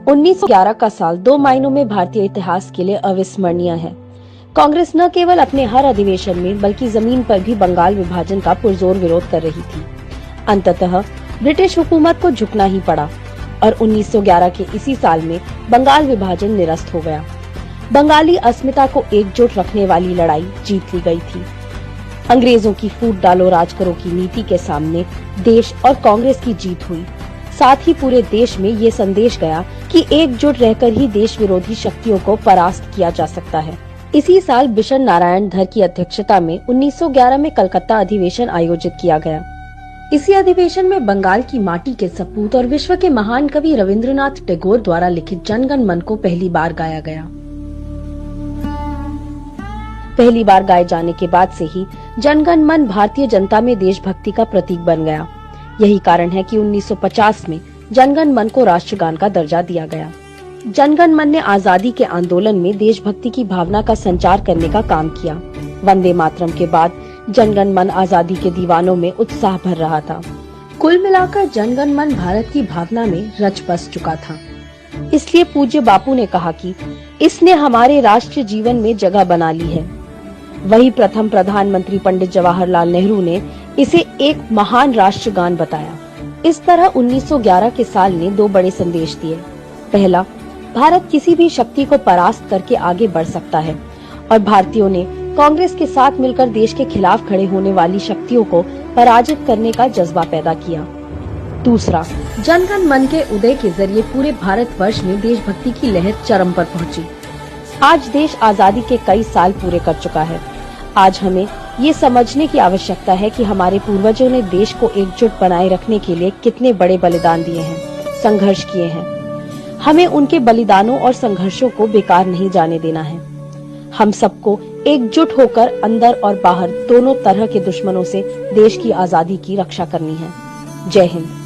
1911 का साल 2 मायनों में भारतीय इतिहास के लिए अविस्मरणीय है। कांग्रेस न केवल अपने हर अधिवेशन में बल्कि जमीन पर भी बंगाल विभाजन का पुरजोर विरोध कर रही थी। अंततः ब्रिटिश हुकूमत को झुकना ही पड़ा और 1911 के इसी साल में बंगाल विभाजन निरस्त हो गया। बंगाली अस्मिता को एकजुट रखने वाली लड़ाई जीत ली गई थी। अंग्रेजों की फूट डालो राज करो की नीति के सामने देश और कांग्रेस की जीत हुई। साथ ही पूरे देश में ये संदेश गया कि एकजुट रहकर ही देश विरोधी शक्तियों को परास्त किया जा सकता है। इसी साल बिशन नारायण धर की अध्यक्षता में 1911 में कलकत्ता अधिवेशन आयोजित किया गया। इसी अधिवेशन में बंगाल की माटी के सपूत और विश्व के महान कवि रविंद्रनाथ टैगोर द्वारा लिखित जनगण मन को पहली बार गाया गया। पहली बार गाए जाने के बाद से ही जनगण मन भारतीय जनता में देशभक्ति का प्रतीक बन गया। यही कारण है कि 1950 में जनगण मन को राष्ट्रगान का दर्जा दिया गया। जनगण मन ने आजादी के आंदोलन में देशभक्ति की भावना का संचार करने का काम किया। वंदे मातरम के बाद जनगण मन आजादी के दीवानों में उत्साह भर रहा था। कुल मिलाकर जनगण मन भारत की भावना में रच बस चुका था। इसलिए पूज्य बापू ने कहा कि इसने हमारे राष्ट्रीय जीवन में जगह बना ली है। वही प्रथम प्रधानमंत्री पंडित जवाहरलाल नेहरू ने इसे एक महान राष्ट्रगान बताया। इस तरह 1911 के साल ने दो बड़े संदेश दिए। पहला, भारत किसी भी शक्ति को परास्त करके आगे बढ़ सकता है और भारतीयों ने कांग्रेस के साथ मिलकर देश के खिलाफ खड़े होने वाली शक्तियों को पराजित करने का जज्बा पैदा किया। दूसरा, जनगण मन के उदय के जरिए पूरे भारतवर्ष में देशभक्ति की लहर चरम पर पहुंची। आज देश आजादी के कई साल पूरे कर चुका है। आज हमें ये समझने की आवश्यकता है कि हमारे पूर्वजों ने देश को एकजुट बनाए रखने के लिए कितने बड़े बलिदान दिए हैं, संघर्ष किए हैं। हमें उनके बलिदानों और संघर्षों को बेकार नहीं जाने देना है। हम सबको एकजुट होकर अंदर और बाहर दोनों तरह के दुश्मनों से देश की आजादी की रक्षा करनी है। जय हिंद।